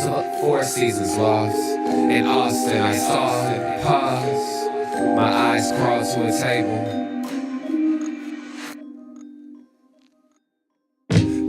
Four seasons lost. In Austin, I saw pause. My eyes crawled to a table.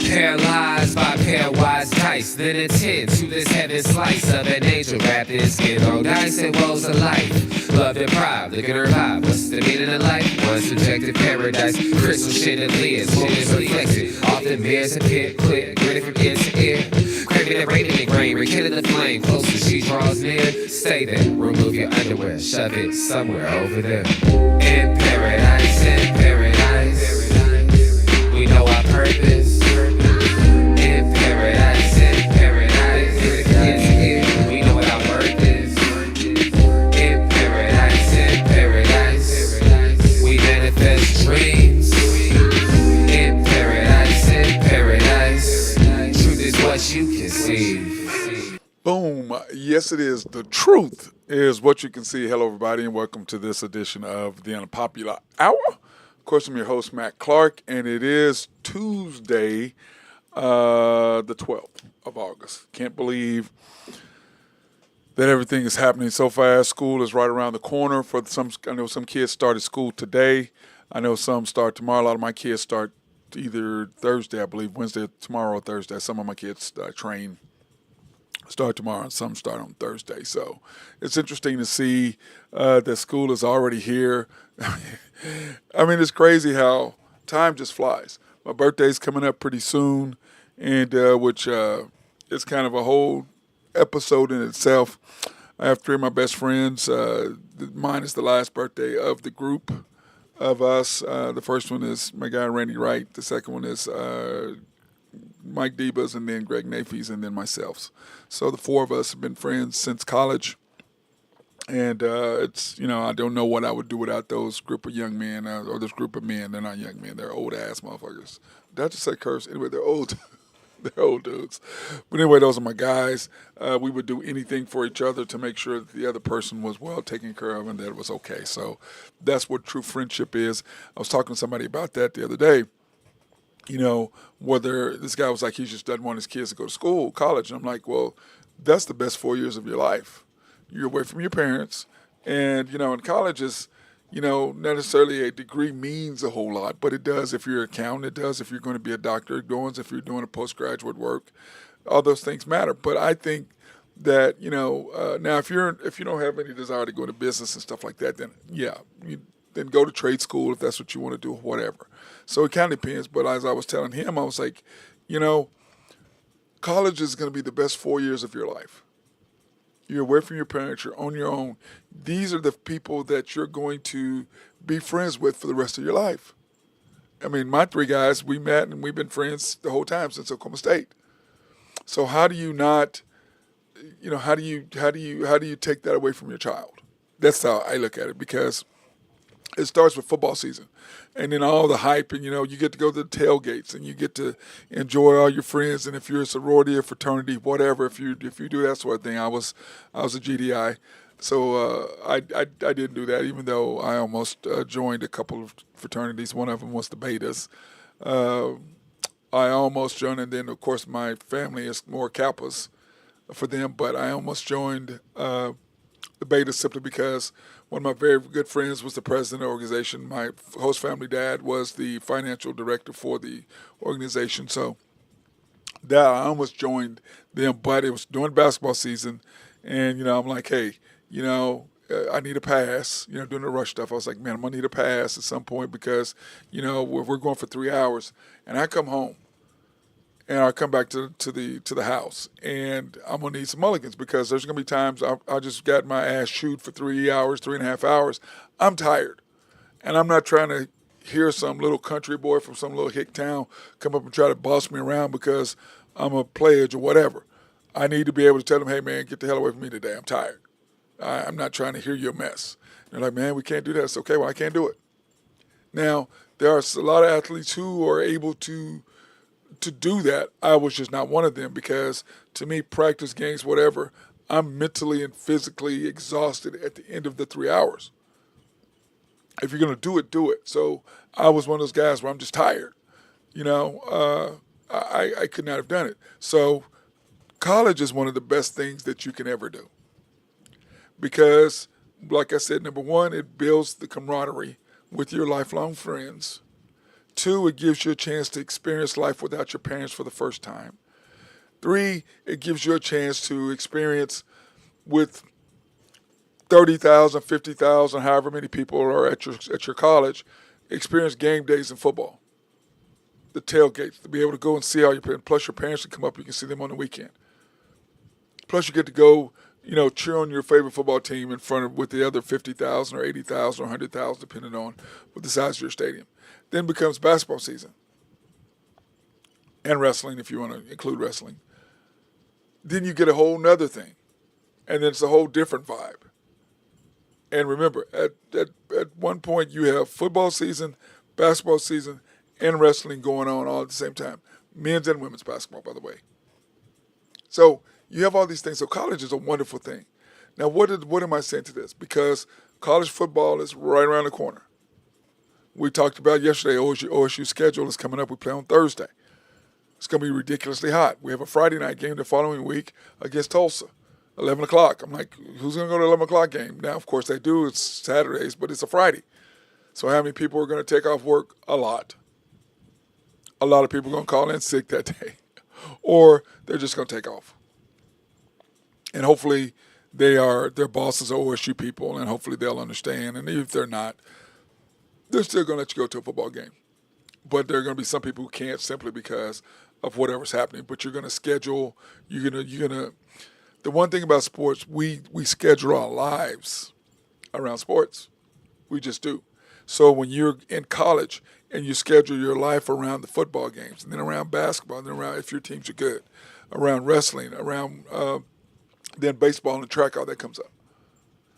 Paralyzed by pairwise dice, then attend to this heaven slice of an angel wrapped in skin on dice and woes of life. Love deprived, looking to revive. What's the meaning of life? One subjective paradise, crystal shit and lids, moments reflected. Often mirrors appear clear, gritted from ear to ear. Craving and radiant grain, rekindle the flame. Closer she draws near. Stay there, remove your underwear, shove it somewhere over there. In paradise, we know our purpose. In paradise, yes, we know what our worth is. In paradise, we manifest dreams. In paradise, truth is what you conceive. Boom. Yes, it is. The truth is what you can see. Hello, everybody, and welcome to this edition of the Unpopular Hour. Of course, I'm your host, Matt Clark, and it is Tuesday, the 12th of August. Can't believe that everything is happening so fast. School is right around the corner. For some, I know some kids started school today. I know some start tomorrow. A lot of my kids start either Thursday, I believe, Wednesday, tomorrow, or Thursday. Some of my kids start tomorrow and some start on Thursday. So it's interesting to see that school is already here. I mean, it's crazy how time just flies. My birthday's coming up pretty soon, and which is kind of a whole episode in itself. I have three of my best friends. Mine is the last birthday of the group of us. The first one is my guy Randy Wright. The second one is Mike Debas, and then Greg Nafees, and then myself. So the four of us have been friends since college. And it's, I don't know what I would do without those group of young men, or this group of men. They're not young men. They're old-ass motherfuckers. Did I just say curse? Anyway, they're old. They're old dudes. But anyway, those are my guys. We would do anything for each other to make sure that the other person was well taken care of and that it was okay. So that's what true friendship is. I was talking to somebody about that the other day. Whether this guy was like, he just doesn't want his kids to go to school, college. And I'm like, well, that's the best 4 years of your life. You're away from your parents. And, in college is, not necessarily a degree means a whole lot, but it does if you're an accountant. It does if you're going to be a doctor. It does if you're doing a postgraduate work. All those things matter. But I think that, now if you don't have any desire to go into business and stuff like that, then, then go to trade school if that's what you want to do, whatever. So it kind of depends. But as I was telling him, I was like, college is going to be the best 4 years of your life. You're away from your parents. You're on your own. These are the people that you're going to be friends with for the rest of your life. I mean, my three guys, we met and we've been friends the whole time since Oklahoma State. So how do you not, how do you take that away from your child? That's how I look at it, because it starts with football season, and then all the hype, and you get to go to the tailgates, and you get to enjoy all your friends. And if you're a sorority or fraternity, whatever, if you do that sort of thing, I was a GDI, so I didn't do that, even though I almost joined a couple of fraternities. One of them was the Betas. I almost joined, and then of course my family is more Kappas for them, but I almost joined the Betas simply because one of my very good friends was the president of the organization. My host family dad was the financial director for the organization. So that I almost joined them, but it was during basketball season. And, I'm like, hey, I need a pass, doing the rush stuff. I was like, man, I'm going to need a pass at some point because, we're going for 3 hours. And I come home. And I'll come back to the house, and I'm gonna need some mulligans because there's gonna be times I just got my ass chewed for 3 hours, 3.5 hours. I'm tired, and I'm not trying to hear some little country boy from some little hick town come up and try to boss me around because I'm a pledge or whatever. I need to be able to tell them, hey man, get the hell away from me today. I'm tired. I'm not trying to hear your mess. They're like, man, we can't do that. It's okay. Well, I can't do it. Now there are a lot of athletes who are able to do that. I was just not one of them because to me, practice, games, whatever, I'm mentally and physically exhausted at the end of the 3 hours. If you're going to do it, do it. So I was one of those guys where I'm just tired. I could not have done it. So College is one of the best things that you can ever do because, like I said, number one, it builds the camaraderie with your lifelong friends. Two, it gives you a chance to experience life without your parents for the first time. Three, it gives you a chance to experience with 30,000, 50,000, however many people are at your college, experience game days in football, the tailgates, to be able to go and see all your parents. Plus, your parents can come up, you can see them on the weekend. Plus, you get to go, cheer on your favorite football team in front of with the other 50,000 or 80,000 or 100,000, depending on what the size of your stadium. Then becomes basketball season and wrestling, if you want to include wrestling. Then you get a whole nother thing, and then it's a whole different vibe. And remember, at one point you have football season, basketball season, and wrestling going on all at the same time. Men's and women's basketball, by the way. So you have all these things. So college is a wonderful thing. Now, what am I saying to this? Because college football is right around the corner. We talked about yesterday, OSU schedule is coming up. We play on Thursday. It's going to be ridiculously hot. We have a Friday night game the following week against Tulsa, 11 o'clock. I'm like, who's going to go to the 11 o'clock game? Now, of course, they do. It's Saturdays, but it's a Friday. So how many people are going to take off work? A lot. A lot of people are going to call in sick that day. Or they're just going to take off. And hopefully their bosses are OSU people, and hopefully they'll understand. And if they're not, they're still going to let you go to a football game. But there are going to be some people who can't simply because of whatever's happening. But you're going to schedule. You're gonna. The one thing about sports, we schedule our lives around sports. We just do. So when you're in college and you schedule your life around the football games, and then around basketball, and then around if your teams are good, around wrestling, around then baseball and track, all that comes up.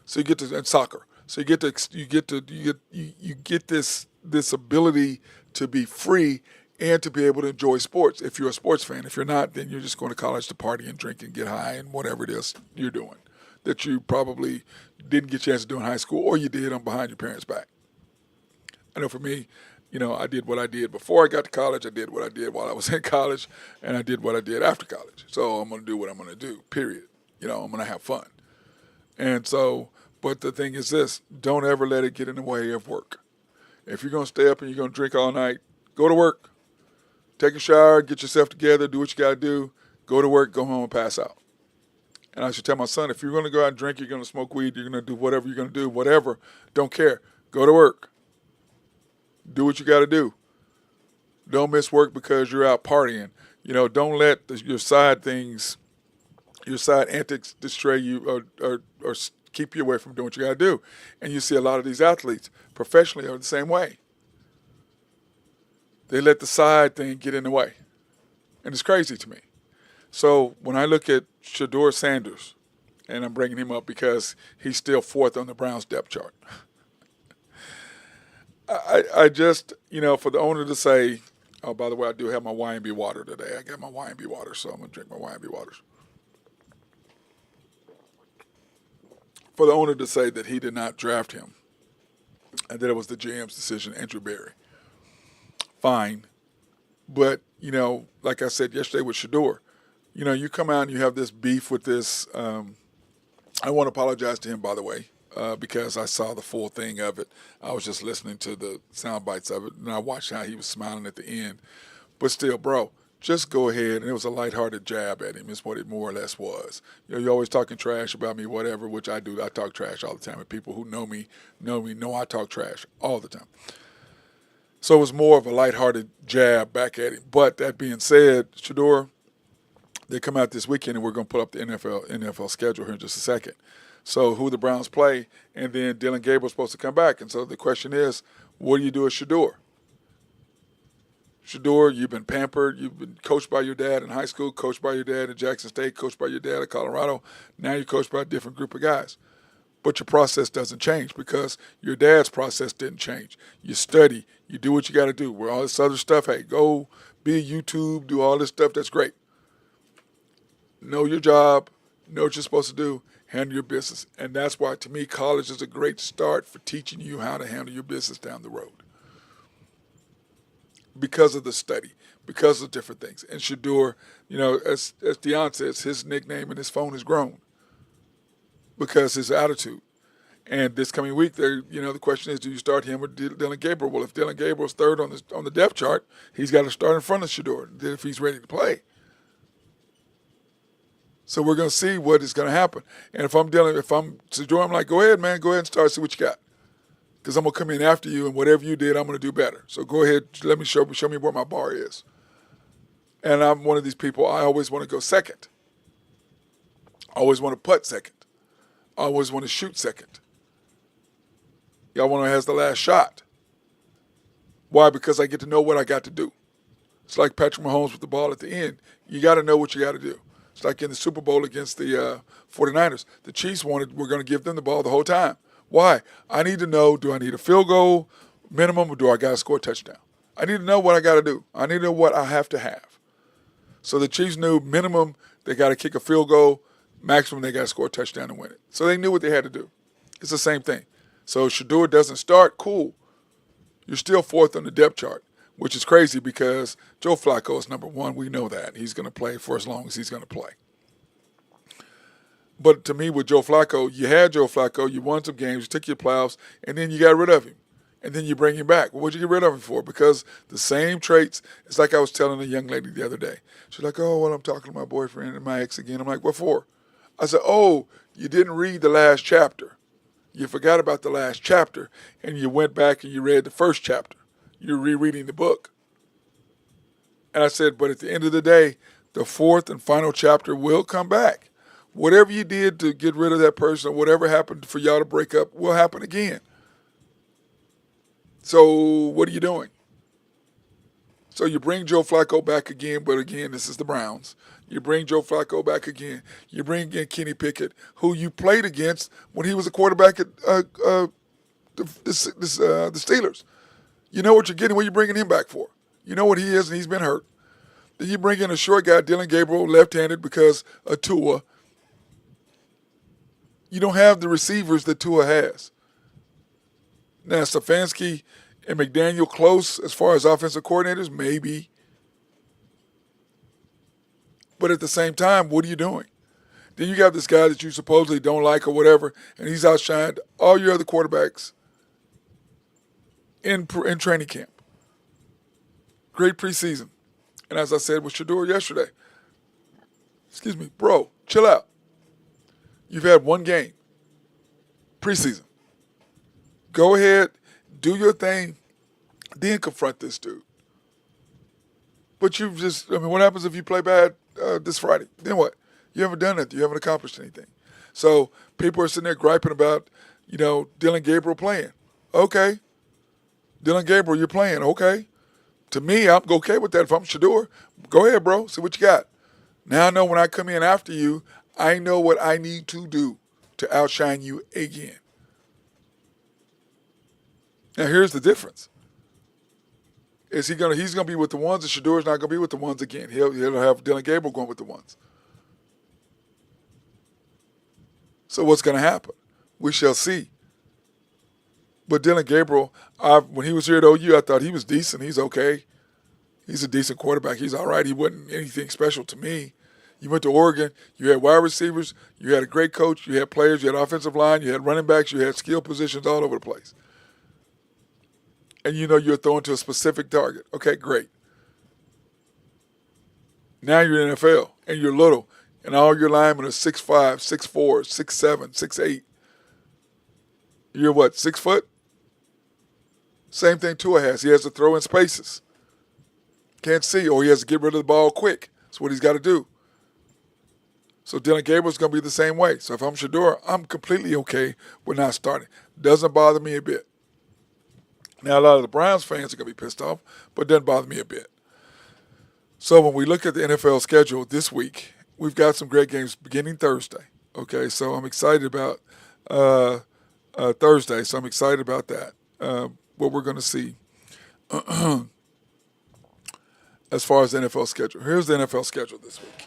So you get to and soccer. So you get this ability to be free and to be able to enjoy sports if you're a sports fan. If you're not, then you're just going to college to party and drink and get high and whatever it is you're doing that you probably didn't get a chance to do in high school, or you did on behind your parents' back. I know for me, I did what I did before I got to college. I did what I did while I was in college, and I did what I did after college. So I'm going to do what I'm going to do, period. I'm going to have fun. And so, but the thing is this, don't ever let it get in the way of work. If you're going to stay up and you're going to drink all night, go to work. Take a shower, get yourself together, do what you got to do, go to work, go home and pass out. And I should tell my son, if you're going to go out and drink, you're going to smoke weed, you're going to do whatever you're going to do, whatever, don't care. Go to work. Do what you got to do. Don't miss work because you're out partying. Don't let your side things, your side antics distray you or keep you away from doing what you got to do. And you see a lot of these athletes professionally are the same way. They let the side thing get in the way. And it's crazy to me. So when I look at Shedeur Sanders, and I'm bringing him up because he's still fourth on the Browns depth chart. I just, for the owner to say, oh, by the way, I do have my Y&B water today. I got my Y&B water, so I'm going to drink my Y&B waters. For the owner to say that he did not draft him and that it was the GM's decision, Andrew Berry, fine. But, like I said yesterday with Shedeur, you come out and you have this beef with this. I want to apologize to him, by the way, because I saw the full thing of it. I was just listening to the sound bites of it, and I watched how he was smiling at the end. But still, bro, just go ahead. And it was a lighthearted jab at him is what it more or less was. You're always talking trash about me, whatever, which I do. I talk trash all the time. And people who know me know I talk trash all the time. So it was more of a lighthearted jab back at him. But that being said, Shedeur, they come out this weekend, and we're going to put up the NFL schedule here in just a second. So who the Browns play, and then Dylan Gabriel's supposed to come back. And so the question is, what do you do with Shedeur? Shedeur, you've been pampered. You've been coached by your dad in high school, coached by your dad in Jackson State, coached by your dad at Colorado. Now you're coached by a different group of guys. But your process doesn't change because your dad's process didn't change. You study. You do what you got to do. Where all this other stuff, hey, go be a YouTube, do all this stuff. That's great. Know your job. Know what you're supposed to do. Handle your business. And that's why, to me, college is a great start for teaching you how to handle your business down the road. because of the study, because of different things. And Shador, as Deion says, his nickname and his phone has grown because his attitude. And this coming week, the question is, do you start him or Dylan Gabriel? Well, if Dylan Gabriel's third on the depth chart, he's got to start in front of Shador if he's ready to play. So we're going to see what is going to happen. And if I'm Shador, I'm like, go ahead, man, go ahead and start, see what you got. Because I'm going to come in after you, and whatever you did, I'm going to do better. So go ahead, let me show me where my bar is. And I'm one of these people, I always want to go second. I always want to putt second. I always want to shoot second. I want to has the last shot. Why? Because I get to know what I got to do. It's like Patrick Mahomes with the ball at the end. You got to know what you got to do. It's like in the Super Bowl against the 49ers. The Chiefs we're going to give them the ball the whole time. Why? I need to know, do I need a field goal minimum or do I got to score a touchdown? I need to know what I got to do. I need to know what I have to have. So the Chiefs knew minimum they got to kick a field goal, maximum they got to score a touchdown to win it. So they knew what they had to do. It's the same thing. So Shador doesn't start, cool. You're still fourth on the depth chart, which is crazy because Joe Flacco is number one. We know that. He's going to play for as long as he's going to play. But to me, with Joe Flacco, you had Joe Flacco, you won some games, you took your playoffs, and then you got rid of him. And then you bring him back. Well, what'd you get rid of him for? Because the same traits, it's like I was telling a young lady the other day. She's like, oh, well, I'm talking to my boyfriend and my ex again. I'm like, what for? I said, oh, you didn't read the last chapter. You forgot about the last chapter, and you went back and you read the first chapter. You're rereading the book. And I said, but at the end of the day, the fourth and final chapter will come back. Whatever you did to get rid of that person, whatever happened for y'all to break up, will happen again. So what are you doing? So you bring Joe Flacco back again, but again, this is the Browns. You bring Joe Flacco back again. You bring in Kenny Pickett, who you played against when he was a quarterback at the Steelers. You know what you're getting, what you're bringing him back for. You know what he is, and he's been hurt. Then you bring in a short guy, Dylan Gabriel, left-handed because of Tua. You don't have the receivers that Tua has. Now, Stefanski and McDaniel close as far as offensive coordinators? Maybe. But at the same time, what are you doing? Then you got this guy that you supposedly don't like or whatever, and he's outshined all your other quarterbacks in training camp. Great preseason. And as I said with Shador yesterday, bro, chill out. You've had one game, preseason. Go ahead, do your thing, then confront this dude. But what happens if you play bad this Friday? Then what? You haven't done it. You haven't accomplished anything. So people are sitting there griping about, Dylan Gabriel playing. Okay. Dylan Gabriel, you're playing. Okay. To me, I'm okay with that. If I'm Shador, go ahead, bro. See what you got. Now I know when I come in after you, I know what I need to do to outshine you again. Now here's the difference. He's gonna be with the ones, and Shador's not gonna be with the ones again. He'll have Dylan Gabriel going with the ones. So what's gonna happen? We shall see. But Dylan Gabriel, when he was here at OU, I thought he was decent. He's okay. He's a decent quarterback. He's all right. He wasn't anything special to me. You went to Oregon. You had wide receivers. You had a great coach. You had players. You had offensive line. You had running backs. You had skill positions all over the place. And you're throwing to a specific target. Okay, great. Now you're in the NFL, and you're little, and all your linemen are 6'5", 6'4", 6'7", 6'8". You're what, 6 foot? Same thing Tua has. He has to throw in spaces. Can't see, or he has to get rid of the ball quick. That's what he's got to do. So Dylan Gabriel's going to be the same way. So if I'm Shador, I'm completely okay with not starting. Doesn't bother me a bit. Now, a lot of the Browns fans are going to be pissed off, but it doesn't bother me a bit. So when we look at the NFL schedule this week, we've got some great games beginning Thursday. Okay, so I'm excited about Thursday. So I'm excited about that, what we're going to see as far as the NFL schedule. Here's the NFL schedule this week.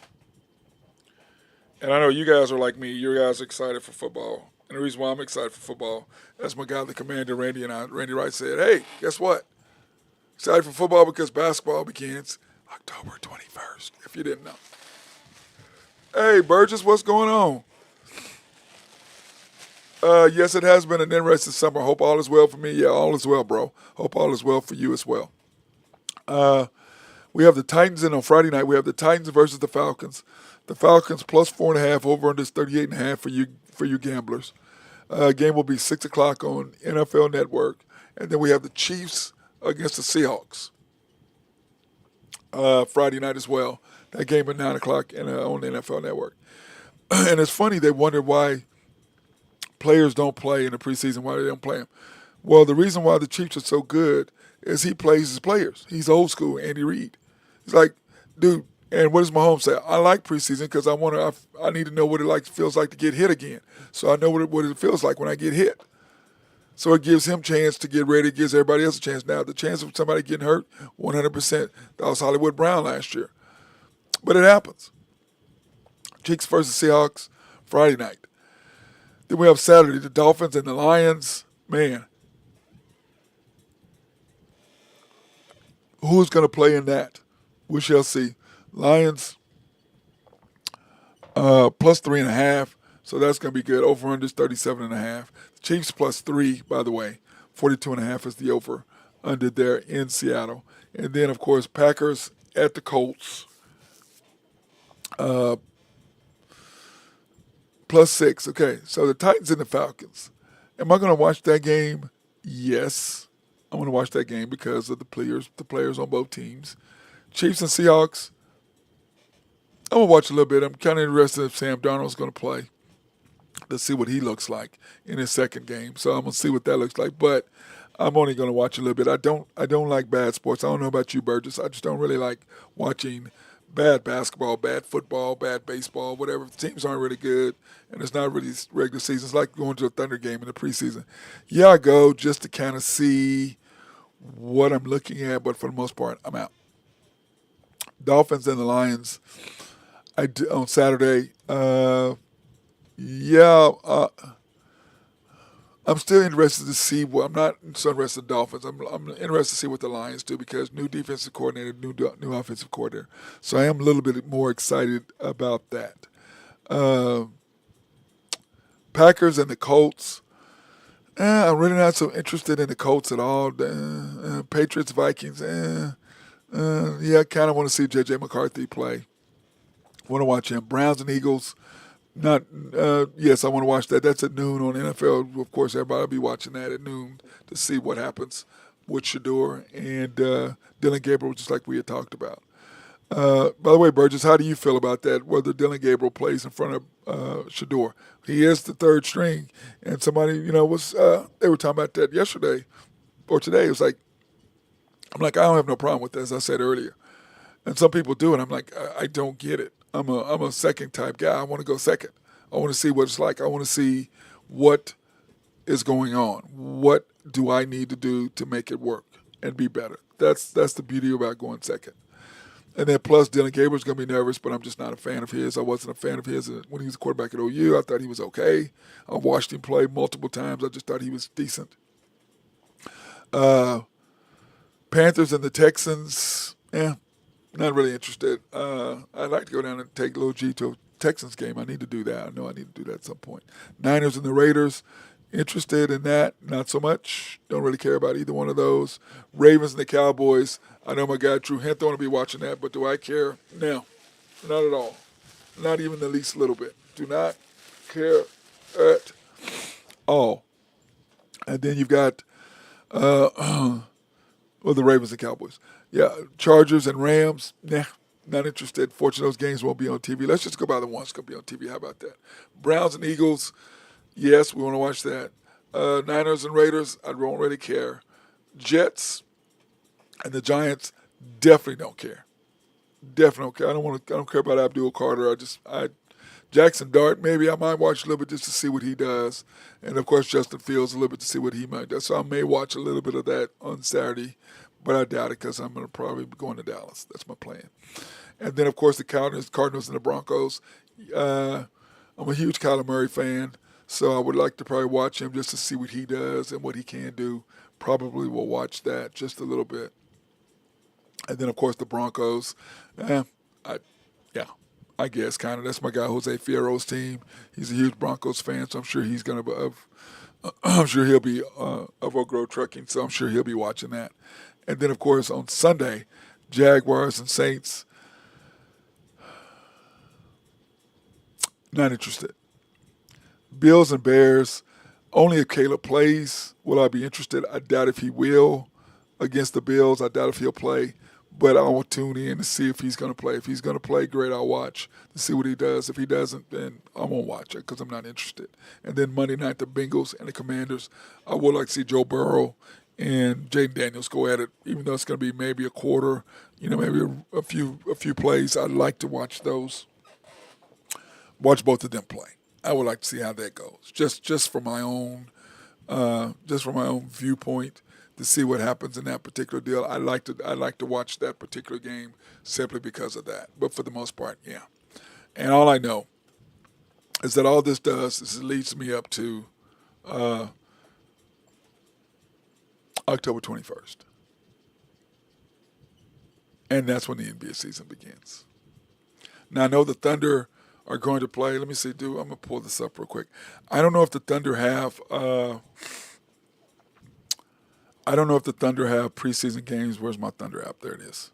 And I know you guys are like me. You guys are excited for football. And the reason why I'm excited for football, that's my guy, the commander, Randy Wright, said, hey, guess what? Excited for football because basketball begins October 21st, if you didn't know. Hey, Burgess, what's going on? Yes, it has been an interesting summer. Hope all is well for me. Yeah, all is well, bro. Hope all is well for you as well. Uh, we have the Titans in on Friday night. We have the Titans versus the Falcons. The Falcons plus 4.5, over under 38.5 for you gamblers. Game will be 6 o'clock on NFL Network, and then we have the Chiefs against the Seahawks Friday night as well. That game at 9 o'clock on the NFL Network. And it's funny, they wonder why players don't play in the preseason, why they don't play them. Well, the reason why the Chiefs are so good is he plays his players. He's old school, Andy Reid. He's like, dude, and what does Mahomes say? I like preseason because I need to know what it feels like to get hit again. So I know what it feels like when I get hit. So it gives him a chance to get ready. It gives everybody else a chance. Now, the chance of somebody getting hurt, 100%. That was Hollywood Brown last year. But it happens. Chiefs versus Seahawks, Friday night. Then we have Saturday, the Dolphins and the Lions. Man, who's going to play in that? We shall see. Lions plus 3.5, so that's going to be good. Over under 37.5. Chiefs plus 3, by the way. 42.5 is the over under there in Seattle. And then, of course, Packers at the Colts. Plus 6. Okay, so the Titans and the Falcons. Am I going to watch that game? Yes. I'm going to watch that game because of the players on both teams. Chiefs and Seahawks. I'm going to watch a little bit. I'm kind of interested if Sam Darnold's going to play to see what he looks like in his second game. So I'm going to see what that looks like. But I'm only going to watch a little bit. I don't like bad sports. I don't know about you, Burgess. I just don't really like watching bad basketball, bad football, bad baseball, whatever. The teams aren't really good, and it's not really regular season. It's like going to a Thunder game in the preseason. Yeah, I go just to kind of see what I'm looking at, but for the most part, I'm out. Dolphins and the Lions on Saturday. Yeah, I'm still interested to see what. I'm not so interested in Dolphins. I'm interested to see what the Lions do because new defensive coordinator, new offensive coordinator. So I am a little bit more excited about that. Uh, Packers and the Colts. I'm really not so interested in the Colts at all. Patriots, Vikings. Yeah, I kind of want to see J.J. McCarthy play. Want to watch him. Browns and Eagles. Not yes, I want to watch that. That's at noon on NFL. Of course, everybody will be watching that at noon to see what happens with Shador and Dylan Gabriel, just like we had talked about. By the way, Burgess, how do you feel about that? Whether Dylan Gabriel plays in front of Shador, he is the third string, and somebody was they were talking about that yesterday or today. It was like I'm like I don't have no problem with that, as I said earlier, and some people do, and I'm like I don't get it. I'm a second type guy. I want to go second. I want to see what it's like. I want to see what is going on. What do I need to do to make it work and be better? That's the beauty about going second. And then plus Dylan Gabriel's going to be nervous, but I'm just not a fan of his. I wasn't a fan of his when he was a quarterback at OU. I thought he was okay. I watched him play multiple times. I just thought he was decent. Panthers and the Texans, not really interested. I'd like to go down and take Lil G to a Texans game. I need to do that. I know I need to do that at some point. Niners and the Raiders, interested in that. Not so much. Don't really care about either one of those. Ravens and the Cowboys. I know my guy Drew Henthorn will be watching that, but do I care? No, not at all. Not even the least little bit. Do not care at all. And then you've got the Ravens and Cowboys. Yeah, Chargers and Rams, not interested. Fortunately, those games won't be on TV. Let's just go by the ones that's going to be on TV. How about that? Browns and Eagles, yes, we want to watch that. Niners and Raiders, I don't really care. Jets and the Giants, definitely don't care. Definitely don't care. I don't care about Abdul Carter. Jackson Dart, maybe I might watch a little bit just to see what he does. And, of course, Justin Fields a little bit to see what he might do. So I may watch a little bit of that on Saturday. But I doubt it because I'm going to probably be going to Dallas. That's my plan. And then, of course, the Cardinals and the Broncos. I'm a huge Kyler Murray fan, so I would like to probably watch him just to see what he does and what he can do. Probably will watch that just a little bit. And then, of course, the Broncos. Eh, I, yeah, I guess kind of. That's my guy Jose Fierro's team. He's a huge Broncos fan, so I'm sure he's gonna. I'm sure he'll be of Oak Grove Trucking, so I'm sure he'll be watching that. And then, of course, on Sunday, Jaguars and Saints. Not interested. Bills and Bears. Only if Caleb plays will I be interested. I doubt if he will against the Bills. I doubt if he'll play. But I will tune in to see if he's going to play. If he's going to play, great, I'll watch to see what he does. If he doesn't, then I won't watch it because I'm not interested. And then Monday night, the Bengals and the Commanders. I would like to see Joe Burrow and Jaden Daniels go at it, even though it's going to be maybe a quarter, maybe a few plays. I'd like to watch those. Watch both of them play. I would like to see how that goes. Just for my own viewpoint to see what happens in that particular deal. I like to watch that particular game simply because of that. But for the most part, yeah. And all I know is that all this does is it leads me up to October 21st, and that's when the NBA season begins. Now I know the Thunder are going to play. Let me see. I'm gonna pull this up real quick. I don't know if the Thunder have. I don't know if the Thunder have preseason games. Where's my Thunder app? There it is.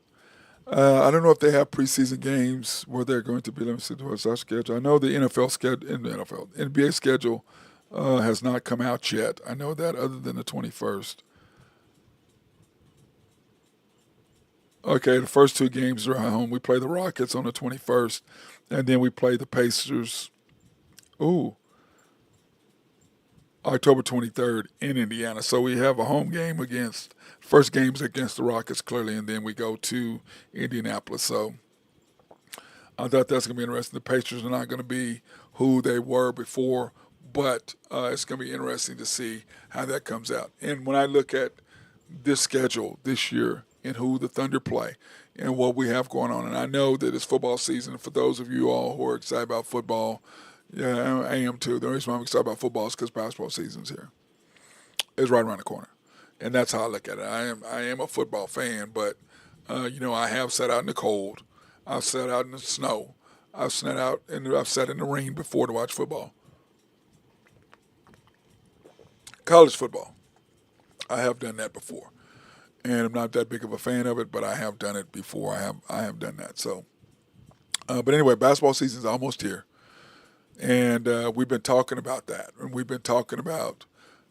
I don't know if they have preseason games where they're going to be. Let me see what's our schedule. I know the NFL schedule, in the NFL, NBA schedule has not come out yet. I know that other than the 21st. Okay, the first two games are at home. We play the Rockets on the 21st, and then we play the Pacers. Ooh, October 23rd in Indiana. So we have a home game against, first game's against the Rockets clearly, and then we go to Indianapolis. So I thought that's going to be interesting. The Pacers are not going to be who they were before, but it's going to be interesting to see how that comes out. And when I look at this schedule this year and who the Thunder play and what we have going on, and I know that it's football season. For those of you all who are excited about football, yeah, I am too. The reason why I'm excited about football is because basketball season's here. It's right around the corner, and that's how I look at it. I am a football fan, but I have sat out in the cold. I've sat out in the snow. I've sat in the rain before to watch football. College football, I have done that before, and I'm not that big of a fan of it, but I have done it before. I have done that. So, but anyway, basketball season's almost here. And we've been talking about that, and we've been talking about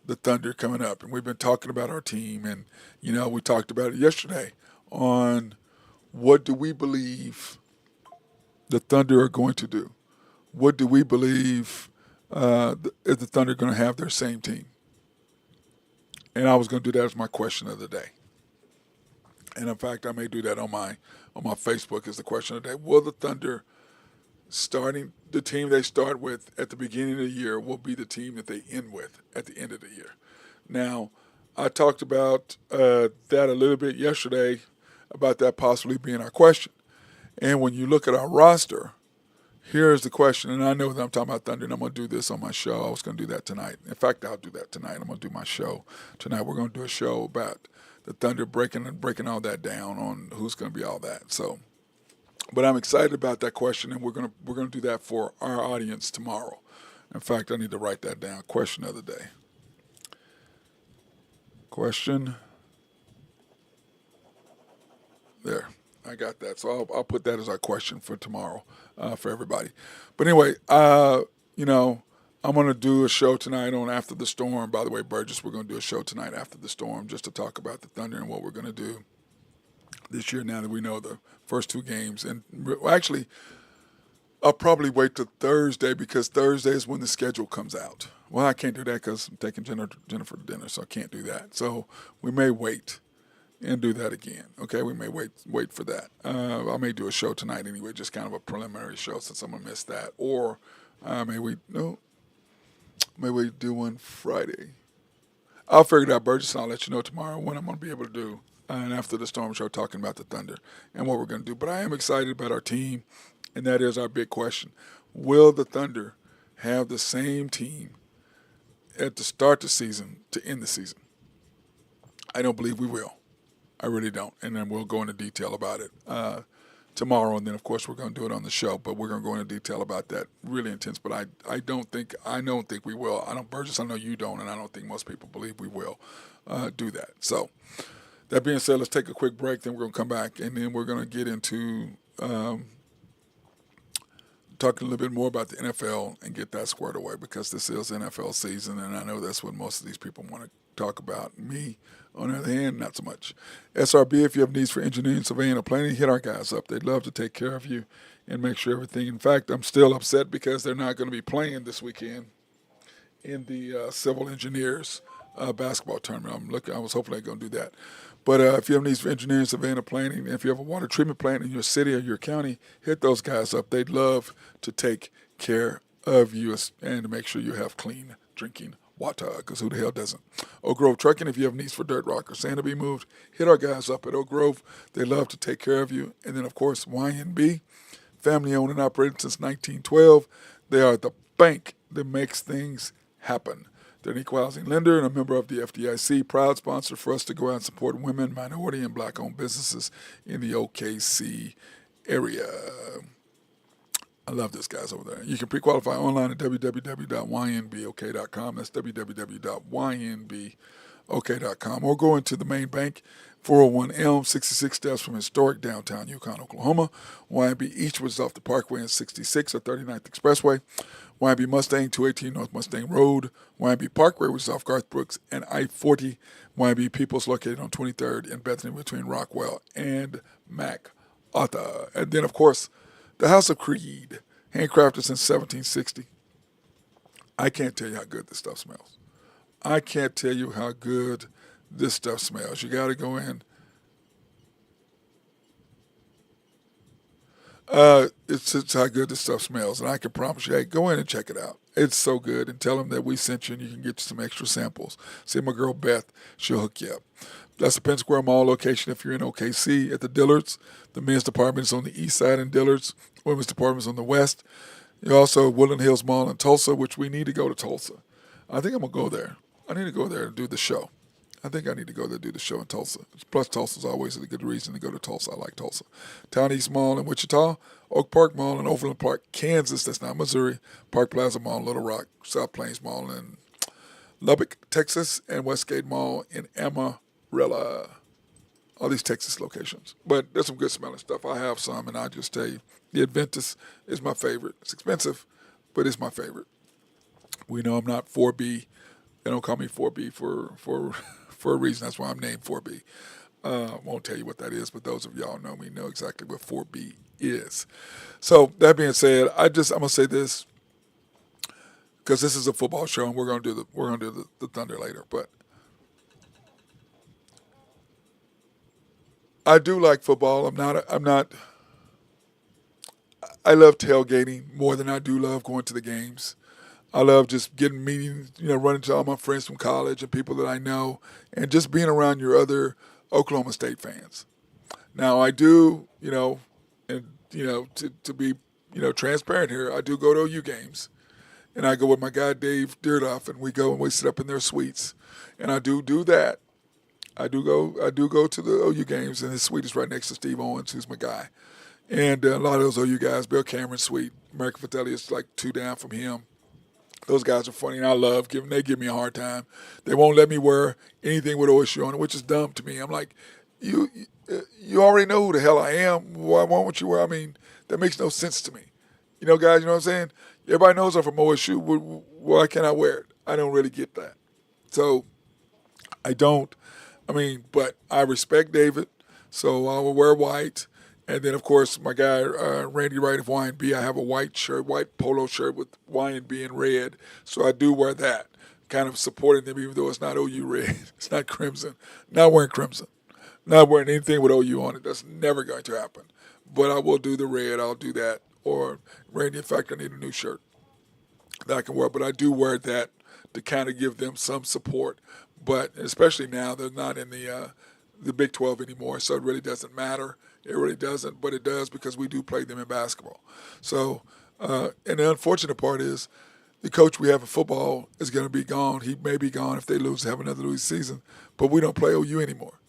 the Thunder coming up, and we've been talking about our team, and we talked about it yesterday on what do we believe the Thunder are going to do. What do we believe is the Thunder going to have their same team? And I was going to do that as my question of the day. And in fact, I may do that on my Facebook as the question of the day. Will the Thunder starting the team they start with at the beginning of the year will be the team that they end with at the end of the year? Now, I talked about that a little bit yesterday about that possibly being our question. And when you look at our roster, here's the question. And I know that I'm talking about Thunder, and I'm going to do this on my show. I was going to do that tonight. In fact, I'll do that tonight. I'm going to do my show tonight. We're going to do a show about the Thunder breaking all that down on who's going to be all that. So. But I'm excited about that question, and we're gonna do that for our audience tomorrow. In fact, I need to write that down. Question of the day. Question. There, I got that. So I'll put that as our question for tomorrow for everybody. But anyway, I'm gonna do a show tonight on After the Storm. By the way, Burgess, we're gonna do a show tonight after the storm just to talk about the Thunder and what we're gonna do this year now that we know the first two games. And actually, I'll probably wait till Thursday because Thursday is when the schedule comes out. Well, I can't do that because I'm taking Jennifer to dinner, so I can't do that. So we may wait and do that again. Okay, we may wait for that. I may do a show tonight anyway, just kind of a preliminary show since I'm gonna miss that. Or may we do one Friday. I'll figure it out, Burgess, and I'll let you know tomorrow when I'm going to be able to do an After the Storm show talking about the Thunder and what we're going to do. But I am excited about our team, and that is our big question. Will the Thunder have the same team at the start of the season to end the season? I don't believe we will. I really don't. And then we'll go into detail about it tomorrow, and then of course we're going to do it on the show. But we're going to go into detail about that. Really intense. But I don't think we will. I don't, Burgess. I know you don't, and I don't think most people believe we will do that. So that being said, let's take a quick break. Then we're going to come back, and then we're going to get into talking a little bit more about the NFL and get that squared away because this is NFL season, and I know that's what most of these people want to talk about. Me, on the other hand, not so much. SRB, if you have needs for engineering, surveying, or planning, hit our guys up. They'd love to take care of you and make sure everything. In fact, I'm still upset because they're not going to be playing this weekend in the civil engineers basketball tournament. I was hoping they're going to do that. But if you have needs for engineering, surveying, or planning, if you have a water treatment plant in your city or your county, hit those guys up. They'd love to take care of you and to make sure you have clean drinking water, because who the hell doesn't? Oak Grove Trucking, if you have needs for dirt, rock, or sand to be moved, hit our guys up at Oak Grove. They love to take care of you. And then, of course, YNB, family owned and operated since 1912. They are the bank that makes things happen. They're an equal housing lender and a member of the FDIC, proud sponsor for us to go out and support women, minority, and black-owned businesses in the OKC area. I love those guys over there. You can pre-qualify online at www.ynbok.com. That's www.ynbok.com. Or go into the main bank, 401 Elm, 66 steps from historic downtown Yukon, Oklahoma. YNB Eastwood is off the Parkway and 66 or 39th Expressway. YNB Mustang, 218 North Mustang Road. YNB Parkway, which is off Garth Brooks and I-40. YNB Peoples, located on 23rd in Bethany between Rockwell and MacArthur. And then, of course, the House of Creed, handcrafted since 1760. I can't tell you how good this stuff smells. I can't tell you how good this stuff smells. You got to go in. It's how good this stuff smells, and I can promise you, hey, go in and check it out. It's so good, and tell them that we sent you, and you can get you some extra samples. See my girl Beth, she'll hook you up. That's the Penn Square Mall location if you're in OKC. At the Dillards, the men's department is on the east side in Dillards. Women's department is on the west. You also Woodland Hills Mall in Tulsa, which we need to go to Tulsa. I think I'm going to go there. I need to go there and do the show. I think I need to go there and do the show in Tulsa. Plus, Tulsa's always a good reason to go to Tulsa. I like Tulsa. Town East Mall in Wichita, Oak Park Mall in Overland Park, Kansas. That's not Missouri. Park Plaza Mall in Little Rock, South Plains Mall in Lubbock, Texas, and Westgate Mall in Amarillo. All these Texas locations. But there's some good smelling stuff. I have some, and I just tell you, the Adventus is my favorite. It's expensive, but it's my favorite. We know I'm not 4B. They don't call me 4B for a reason. That's why I'm named 4B. Won't tell you what that is, but those of y'all know me know exactly what 4B is. So that being said, I'm gonna say this because this is a football show, and we're gonna do the Thunder later. But I do like football. I love tailgating more than I do love going to the games. I love just getting meetings, running to all my friends from college and people that I know, and just being around your other Oklahoma State fans. Now, I do, to be, transparent here, I do go to OU games, and I go with my guy Dave Deardoff, and we go and we sit up in their suites, and I do that. I do go to the OU games, and his suite is right next to Steve Owens, who's my guy. And a lot of those OU guys, Bill Cameron's suite, American Fidelity is like 2 down from him. Those guys are funny, and I love giving. They give me a hard time. They won't let me wear anything with OSU on it, which is dumb to me. I'm like, you already know who the hell I am. Why won't you wear? I mean, that makes no sense to me. Guys, you know what I'm saying? Everybody knows I'm from OSU. Why can't I wear it? I don't really get that. So I don't. But I respect David, so I will wear white. And then, of course, my guy, Randy Wright of YNB, I have a white polo shirt with YNB in red. So I do wear that, kind of supporting them, even though it's not OU red. It's not crimson. Not wearing crimson. Not wearing anything with OU on it. That's never going to happen. But I will do the red. I'll do that. Or, Randy, in fact, I need a new shirt that I can wear. But I do wear that to kind of give them some support. But especially now, they're not in the Big 12 anymore, so it really doesn't matter. It really doesn't, but it does because we do play them in basketball. So, and the unfortunate part is the coach we have in football is going to be gone. He may be gone if they have another losing season, but we don't play OU anymore.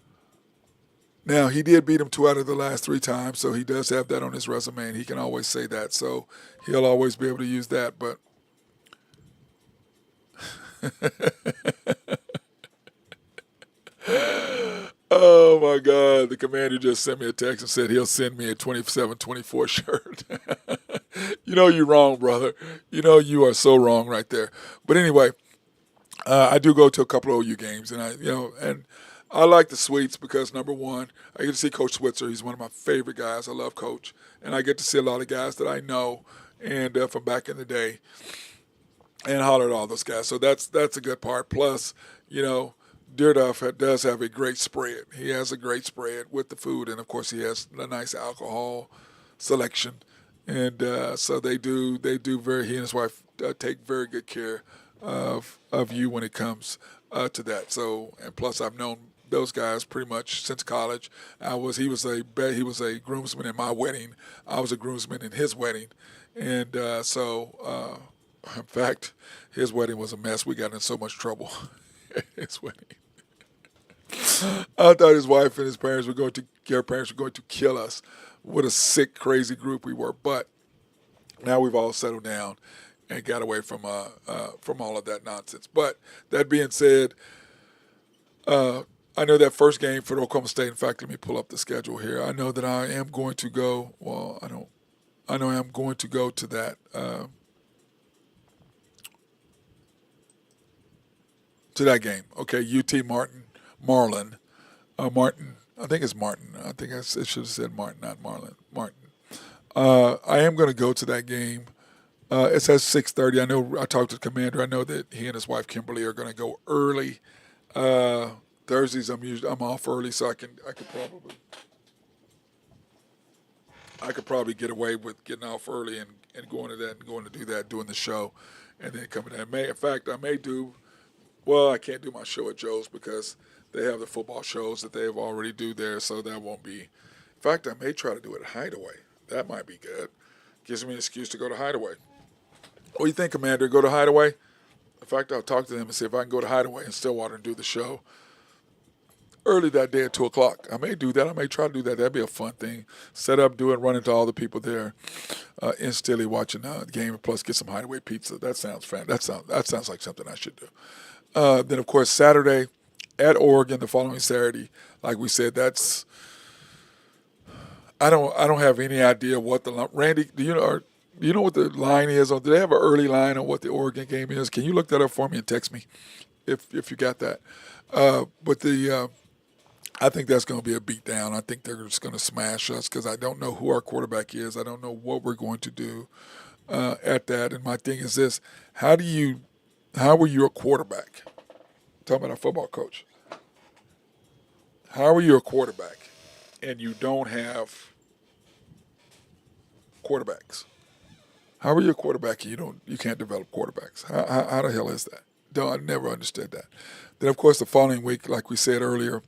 Now, he did beat him 2 out of the last 3 times, so he does have that on his resume, and he can always say that. So he'll always be able to use that. But oh my God, the commander just sent me a text and said he'll send me a 27-24 shirt. You know you're wrong, brother. You know you are so wrong right there. But anyway, I do go to a couple of OU games, and and I like the suites because number one, I get to see Coach Switzer. He's one of my favorite guys. I love Coach, and I get to see a lot of guys that I know and from back in the day, and holler at all those guys. So that's a good part. Plus, you know, does have a great spread. He has a great spread with the food, and of course, he has a nice alcohol selection. And so they do very. He and his wife take very good care of you when it comes to that. So, and plus, I've known those guys pretty much since college. He was a groomsman in my wedding. I was a groomsman in his wedding, and in fact, his wedding was a mess. We got in so much trouble. His wedding. I thought his wife and their parents were going to kill us. What a sick, crazy group we were. But now we've all settled down and got away from all of that nonsense. But that being said, I know that first game for Oklahoma State. In fact, let me pull up the schedule here. I know that I am going to go. Well, I don't. I know I'm going to go to that. To that game. Okay, UT Marlin. Martin. I think it's Martin. I think it should have said Martin, not Marlin. Martin. I am going to go to that game. It's at 6:30. I know I talked to the commander. I know that he and his wife Kimberly are going to go early. Thursdays I'm off early, so I could probably get away with getting off early and going to that and going to do that, doing the show, and then coming in. In fact, I may do. Well, I can't do my show at Joe's because they have the football shows that they've already do there, so that won't be. In fact, I may try to do it at Hideaway. That might be good. Gives me an excuse to go to Hideaway. What do you think, Commander? Go to Hideaway? In fact, I'll talk to them and see if I can go to Hideaway in Stillwater and do the show early that day at 2 o'clock. I may do that. I may try to do that. That'd be a fun thing. Set up, do it, run into all the people there in Stilly watching the game, and plus get some Hideaway pizza. That sounds fun. That sounds like something I should do. Then, of course, Saturday at Oregon the following Saturday. Like we said, that's I don't have any idea what the Randy. Do you know what the line is? Do they have an early line on what the Oregon game is? Can you look that up for me and text me if you got that? But I think that's going to be a beatdown. I think they're just going to smash us because I don't know who our quarterback is. I don't know what we're going to do at that. And my thing is this: how were you a quarterback? Talking about our football coach. How are you a quarterback and you don't have quarterbacks? How are you a quarterback and you can't develop quarterbacks? How the hell is that? I never understood that. Then of course the following week, like we said earlier,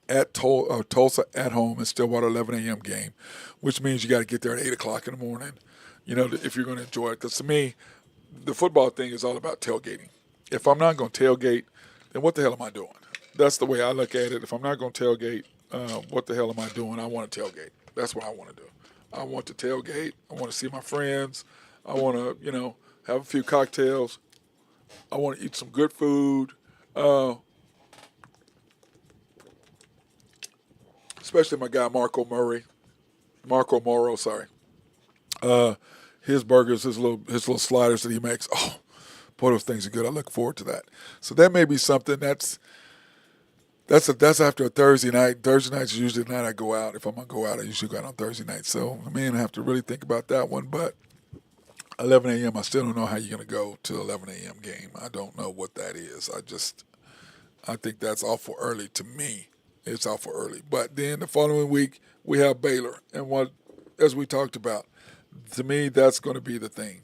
at Tulsa at home, it's Stillwater 11 a.m. game, which means you got to get there at 8 o'clock in the morning. If you're going to enjoy it, because to me, the football thing is all about tailgating. If I'm not going to tailgate, then what the hell am I doing? That's the way I look at it. If I'm not going to tailgate, what the hell am I doing? I want to tailgate. That's what I want to do. I want to tailgate. I want to see my friends. I want to, have a few cocktails. I want to eat some good food. Especially my guy Marco Moro, sorry. His burgers, his little sliders that he makes. Oh, boy, those things are good. I look forward to that. So that may be something that's after a Thursday night. Thursday nights is usually the night I go out. If I'm gonna go out, I usually go out on Thursday night. So I have to really think about that one. But 11 a.m. I still don't know how you're gonna go to 11 a.m. game. I don't know what that is. I think that's awful early to me. It's awful early. But then the following week we have Baylor, and as we talked about, to me that's going to be the thing.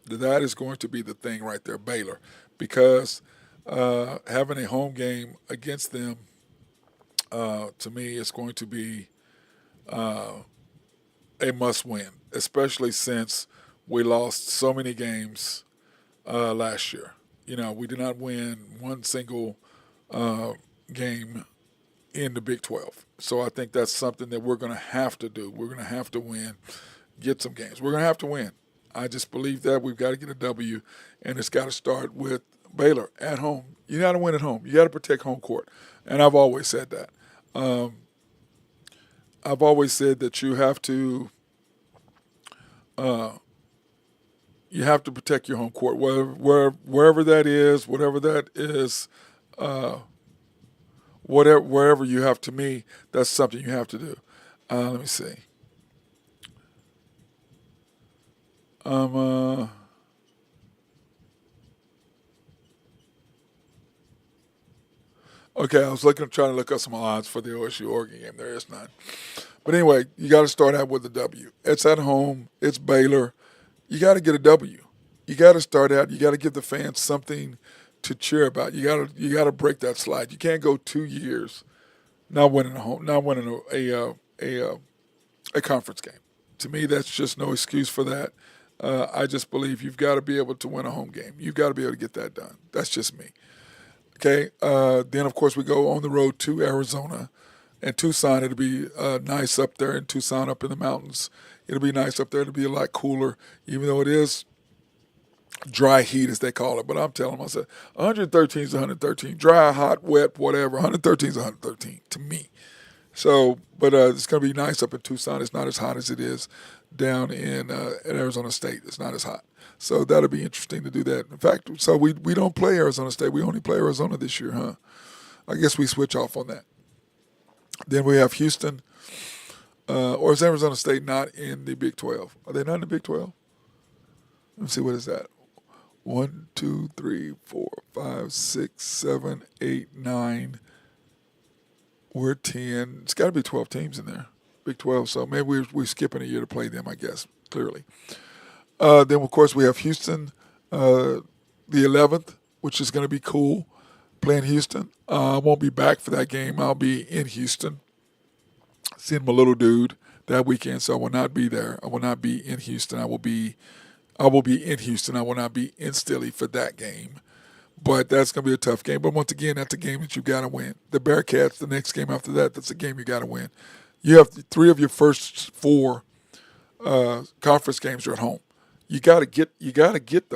That is going to be the thing right there, Baylor, because having a home game against them, to me, is going to be a must-win, especially since we lost so many games last year. We did not win one single game in the Big 12. So I think that's something that we're going to have to do. We're going to have to win, get some games. We're going to have to win. I just believe that we've got to get a W, and it's got to start with Baylor at home. You got to win at home. You got to protect home court, and I've always said that. Um, I've always said that uh, you have to protect your home court, wherever that is, whatever that is, uh, whatever wherever you have. To me, that's something you have to do. Let me see. Um, uh, okay, I was trying to look up some odds for the OSU Oregon game. There is none. But anyway, you got to start out with a W. It's at home. It's Baylor. You got to get a W. You got to start out. You got to give the fans something to cheer about. You got to break that slide. You can't go 2 years not winning not winning a conference game. To me, that's just no excuse for that. I just believe you've got to be able to win a home game. You've got to be able to get that done. That's just me. Okay. Then of course we go on the road to Arizona and Tucson. It'll be nice up there in Tucson, up in the mountains. It'll be nice up there. It'll be a lot cooler, even though it is dry heat as they call it. But I'm telling myself, 113 is 113. Dry, hot, wet, whatever. 113 is 113 to me. So, but it's going to be nice up in Tucson. It's not as hot as it is down in at Arizona State. It's not as hot. So that'll be interesting to do that. In fact, so we don't play Arizona State. We only play Arizona this year, huh? I guess we switch off on that. Then we have Houston, or is Arizona State not in the Big 12? Are they not in the Big 12? Let me see, what is that? 1, 2, 3, 4, 5, 6, 7, 8, 9. We're 10. It's got to be 12 teams in there, Big 12. So maybe we're skipping a year to play them, I guess, clearly. Then, of course, we have Houston, the 11th, which is going to be cool, playing Houston. I won't be back for that game. I'll be in Houston, seeing my little dude that weekend, so I will not be there. I will not be in Houston. I will be in Houston. I will not be in Stilly for that game. But that's going to be a tough game. But once again, that's a game that you got to win. The Bearcats, the next game after that, that's a game you got to win. You have 3 of your first 4 conference games are at home. You got to get those. You got to get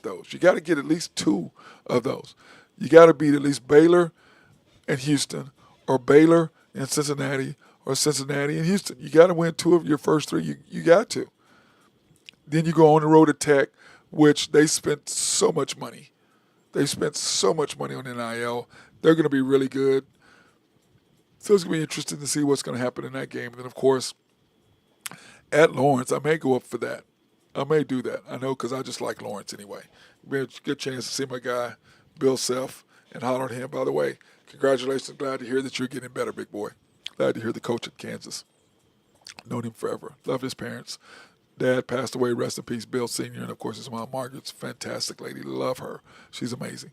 those. You got to get at least 2 of those. You got to beat at least Baylor and Houston, or Baylor and Cincinnati, or Cincinnati and Houston. You got to win 2 of your first 3. You got to. Then you go on the road to Tech, which they spent so much money. They spent so much money on NIL. They're going to be really good. So it's going to be interesting to see what's going to happen in that game. And then, of course, at Lawrence, I may go up for that. I may do that. I know, because I just like Lawrence anyway. Be a good chance to see my guy, Bill Self, and holler at him. By the way, congratulations. Glad to hear that you're getting better, big boy. Glad to hear the coach at Kansas. Known him forever. Love his parents. Dad passed away, rest in peace, Bill Sr., and of course his mom, Margaret's a fantastic lady. Love her. She's amazing.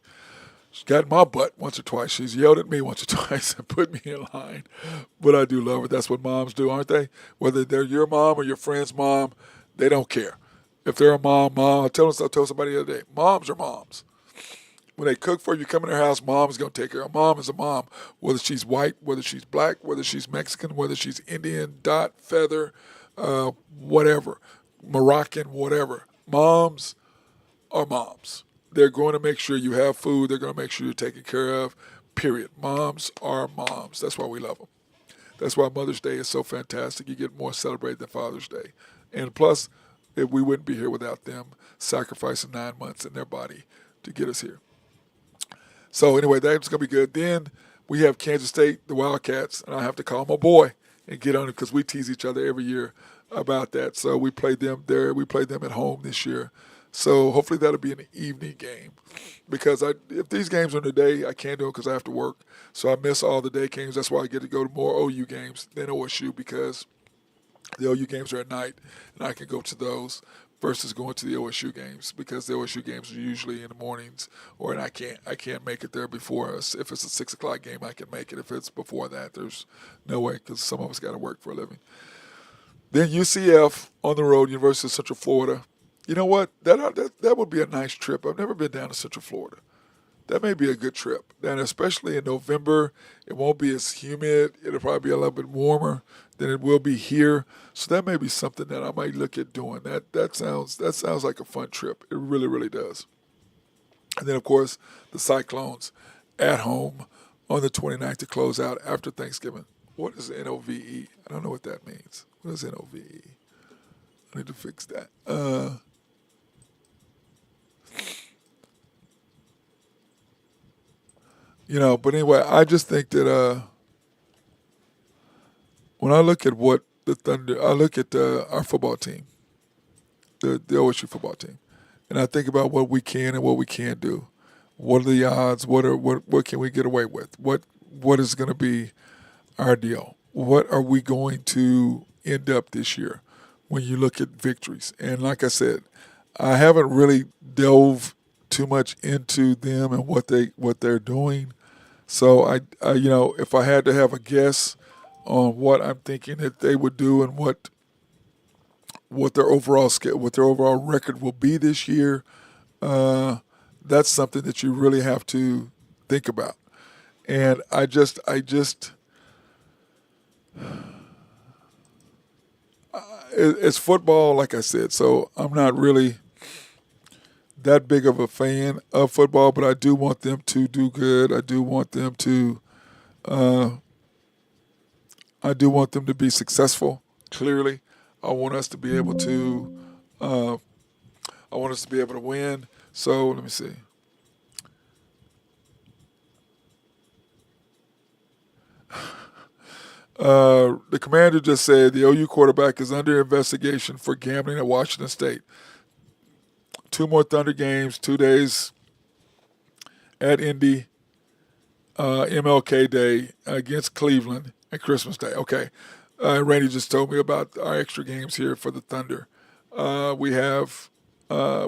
She's got my butt once or twice. She's yelled at me once or twice and put me in line. But I do love her. That's what moms do, aren't they? Whether they're your mom or your friend's mom, they don't care. If they're a mom, I told somebody the other day, moms are moms. When they cook for you, come in their house, mom is going to take care of. Mom is a mom, whether she's white, whether she's black, whether she's Mexican, whether she's Indian, dot, feather, whatever, Moroccan, whatever. Moms are moms. They're going to make sure you have food. They're going to make sure you're taken care of, period. Moms are moms. That's why we love them. That's why Mother's Day is so fantastic. You get more celebrated than Father's Day. And plus, if we wouldn't be here without them sacrificing 9 months in their body to get us here. So anyway, that's going to be good. Then we have Kansas State, the Wildcats, and I have to call my boy and get on it because we tease each other every year about that. So we played them there. We played them at home this year. So hopefully that'll be an evening game because if these games are in the day, I can't do it because I have to work. So I miss all the day games. That's why I get to go to more OU games than OSU because the OU games are at night and I can go to those versus going to the OSU games because the OSU games are usually in the mornings and I can't make it there before us. If it's a 6 o'clock game, I can make it. If it's before that, there's no way because some of us got to work for a living. Then UCF on the road, University of Central Florida. You know what? That would be a nice trip. I've never been down to Central Florida. that may be a good trip. And especially in November, it won't be as humid. It'll probably be a little bit warmer than it will be here. So that may be something that I might look at doing. That sounds like a fun trip. It really, really does. And then, of course, the Cyclones at home on the 29th to close out after Thanksgiving. What is NOVE? I don't know what that means. What is NOVE? I need to fix that. But anyway, I just think that when I look at what the Thunder, I look at our football team, the OSU football team, and I think about what we can and what we can't do. What are the odds? What can we get away with? What is going to be our deal? What are we going to end up this year when you look at victories? And like I said, I haven't really delved too much into them and what they're doing. So if I had to have a guess on what I'm thinking that they would do and what their overall record will be this year, that's something that you really have to think about. And it's football, like I said. So I'm not really that big of a fan of football, but I do want them to do good. I do want them to be successful. Clearly, I want us to be able to. I want us to be able to win. So let me see. The commander just said the OU quarterback is under investigation for gambling at Washington State. 2 more Thunder games, 2 days at Indy, MLK Day against Cleveland, and Christmas Day. Okay. Randy just told me about our extra games here for the Thunder. We have,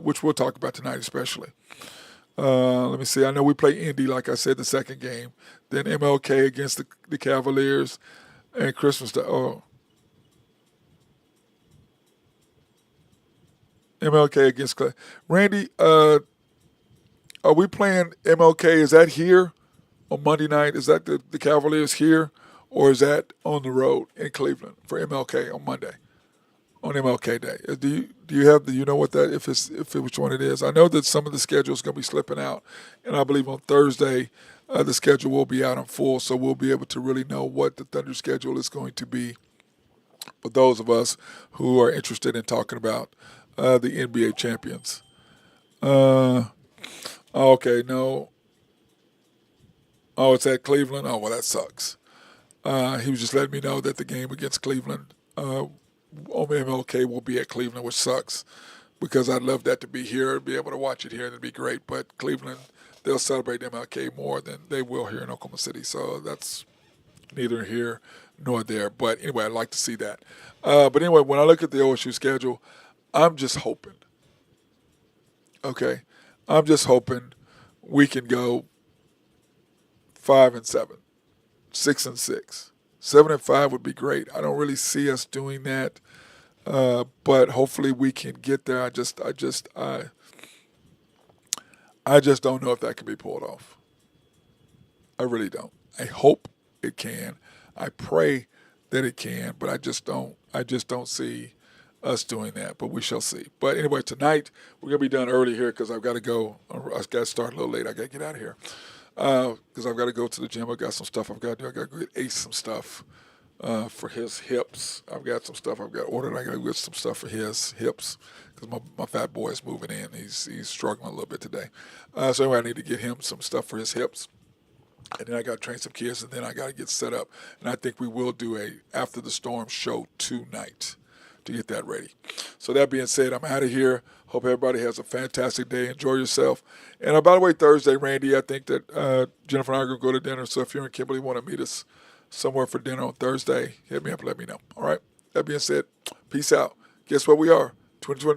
which we'll talk about tonight especially. Let me see. I know we play Indy, like I said, the second game. Then MLK against the Cavaliers and Christmas Day. Oh, MLK against Randy. Are we playing MLK? Is that here on Monday night? Is that the Cavaliers here, or is that on the road in Cleveland for MLK on Monday? On MLK Day, do you know what that which one it is? I know that some of the schedule is going to be slipping out, and I believe on Thursday the schedule will be out in full, so we'll be able to really know what the Thunder schedule is going to be for those of us who are interested in talking about the NBA champions. Okay, no. Oh, it's at Cleveland. Oh, well, that sucks. He was just letting me know that the game against Cleveland on MLK will be at Cleveland, which sucks because I'd love that to be here, be able to watch it here, and it'd be great. But Cleveland, they'll celebrate MLK more than they will here in Oklahoma City. So that's neither here nor there. But anyway, I'd like to see that. But anyway, when I look at the OSU schedule, I'm just hoping. Okay, I'm just hoping we can go 5-7, 6-6. 7-5 would be great. I don't really see us doing that, but hopefully we can get there. I just don't know if that can be pulled off. I really don't. I hope it can. I pray that it can, but I just don't see us doing that. But we shall see. But anyway, tonight we're gonna be done early here because I've got to go. I've got to start a little late. I got to get out of here because I've got to go to the gym. I've got some stuff I've got to do. I got to get Ace some stuff for his hips. I've got some stuff I've got ordered. I got to get some stuff for his hips because my fat boy is moving in. He's struggling a little bit today. So anyway, I need to get him some stuff for his hips. And then I got to train some kids, and then I got to get set up. And I think we will do a After the Storm show tonight to get that ready. So that being said, I'm out of here. Hope everybody has a fantastic day. Enjoy yourself. And by the way, Thursday, Randy, I think that Jennifer and I are going to go to dinner. So if you're in Kimberly, want to meet us somewhere for dinner on Thursday, hit me up and let me know. All right? That being said, peace out. Guess what we are? 2024.